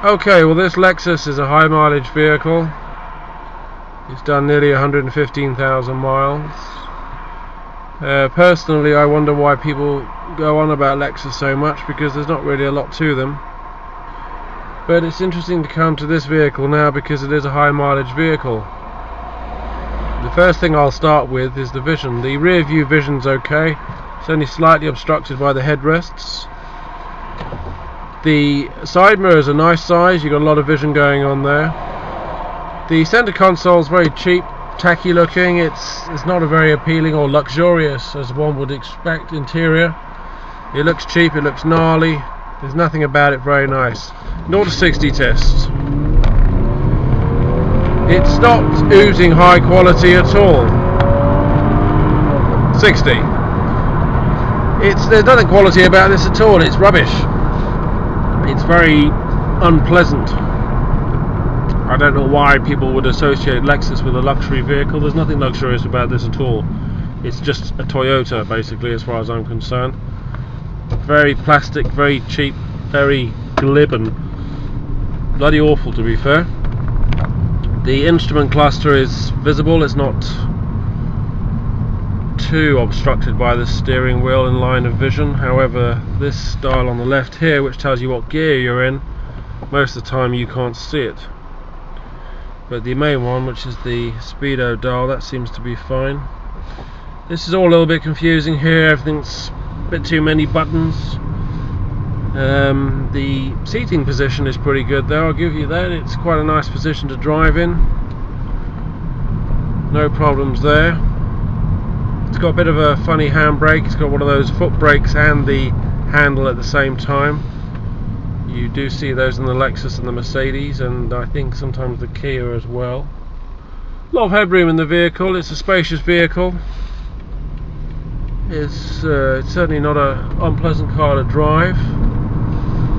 Okay, well, this Lexus is a high mileage vehicle. It's done nearly 115,000 miles. Personally, I wonder why people go on about Lexus so much, because there's not really a lot to them. But it's interesting to come to this vehicle now because it is a high mileage vehicle. The first thing I'll start with is the vision. The rear view vision's okay. It's only slightly obstructed by the headrests. The side mirrors are nice size, you've got a lot of vision going on there. The center console is very cheap, tacky looking. It's not a very appealing or luxurious as one would expect interior. It looks cheap, it looks gnarly. There's nothing about it very nice. 0 to 60 tests. It's not oozing high quality at all. 60. There's nothing quality about this at all. It's rubbish. It's very unpleasant. I don't know why people would associate Lexus with a luxury vehicle. There's nothing luxurious about this at all. It's just a Toyota, basically, as far as I'm concerned. Very plastic, very cheap, very glib, and bloody awful, to be fair. The instrument cluster is visible. It's not too obstructed by the steering wheel in line of vision. However, this dial on the left here, which tells you what gear you're in, most of the time you can't see it. But the main one, which is the speedo dial, that seems to be fine. This is all a little bit confusing here. Everything's a bit too many buttons. The seating position is pretty good though, I'll give you that. It's quite a nice position to drive in. No problems there. It's got a bit of a funny handbrake. It's got one of those foot brakes and the handle at the same time. You do see those in the Lexus and the Mercedes, and I think sometimes the Kia as well. A lot of headroom in the vehicle. It's a spacious vehicle. It's certainly not an unpleasant car to drive.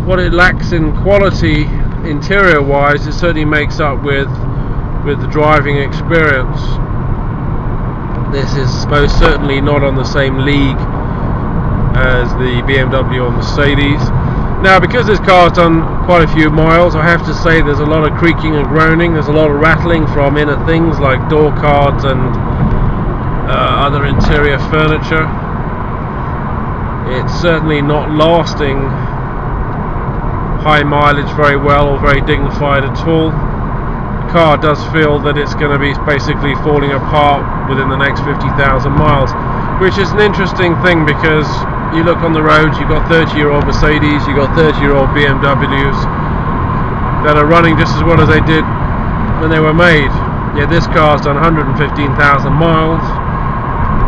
What it lacks in quality interior wise, it certainly makes up with the driving experience. This is most certainly not on the same league as the BMW or Mercedes. Now, because this car's done quite a few miles, I have to say there's a lot of creaking and groaning. There's a lot of rattling from inner things like door cards and other interior furniture. It's certainly not lasting high mileage very well or very dignified at all. The car does feel that it's going to be basically falling apart within the next 50,000 miles, which is an interesting thing because you look on the roads, you've got 30-year-old Mercedes, you've got 30-year-old BMWs that are running just as well as they did when they were made. Yet this car's done 115,000 miles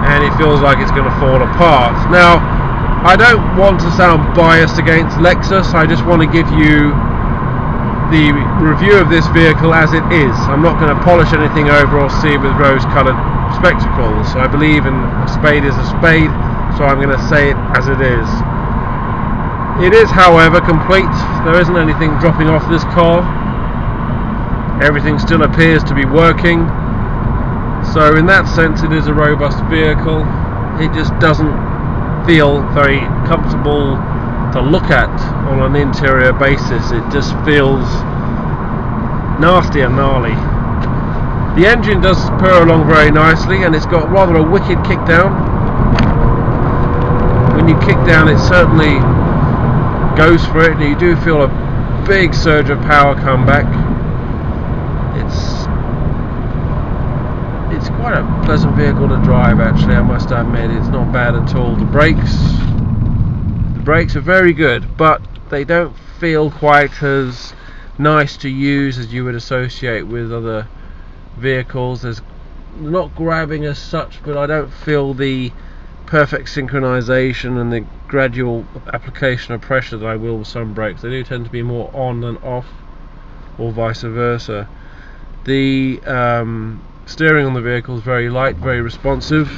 and it feels like it's going to fall apart. Now, I don't want to sound biased against Lexus. I just want to give you the review of this vehicle as it is. I'm not going to polish anything over or see with rose-coloured spectacles. I believe in a spade is a spade, so I'm going to say it as it is. It is, however, complete. There isn't anything dropping off this car. Everything still appears to be working. So in that sense, it is a robust vehicle. It just doesn't feel very comfortable to look at on an interior basis. It just feels nasty and gnarly. The engine does purr along very nicely, and it's got rather a wicked kick down. When you kick down, it certainly goes for it, and you do feel a big surge of power come back. It's quite a pleasant vehicle to drive, actually, I must admit. It's not bad at all. The brakes are very good, but they don't feel quite as nice to use as you would associate with other vehicles. There's not grabbing as such, but I don't feel the perfect synchronization and the gradual application of pressure that I will with some brakes. They do tend to be more on than off, or vice versa. The steering on the vehicle is very light, very responsive.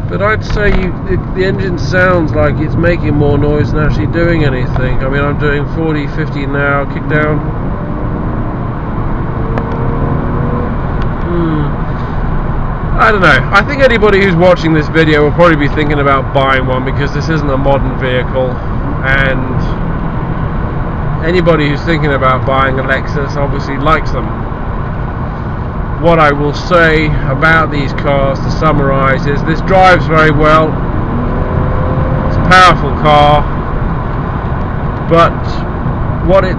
But I'd say the engine sounds like it's making more noise than actually doing anything. I mean, I'm doing 40, 50 now, kick down. I don't know. I think anybody who's watching this video will probably be thinking about buying one, because this isn't a modern vehicle, and anybody who's thinking about buying a Lexus obviously likes them. What I will say about these cars, to summarise, is this drives very well. It's a powerful car, but what it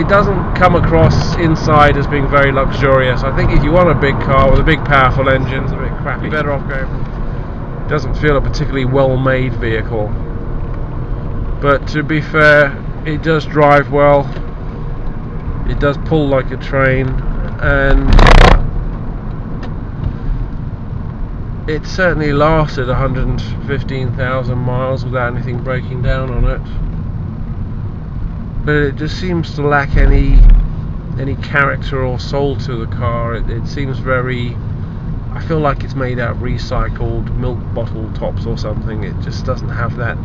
doesn't come across inside as being very luxurious. I think if you want a big car with a big powerful engine, it's a bit crappy. You're better off going. It doesn't feel a particularly well-made vehicle. But to be fair, it does drive well. It does pull like a train, and it certainly lasted 115,000 miles without anything breaking down on it. But it just seems to lack any character or soul to the car. It seems very, I feel like it's made out of recycled milk bottle tops or something. It just doesn't have that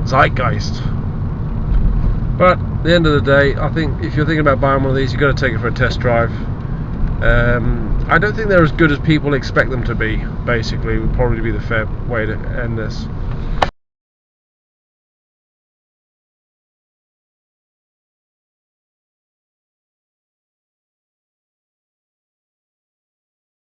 zeitgeist. But at the end of the day, I think if you're thinking about buying one of these, you've got to take it for a test drive. I don't think they're as good as people expect them to be, basically, would probably be the fair way to end this.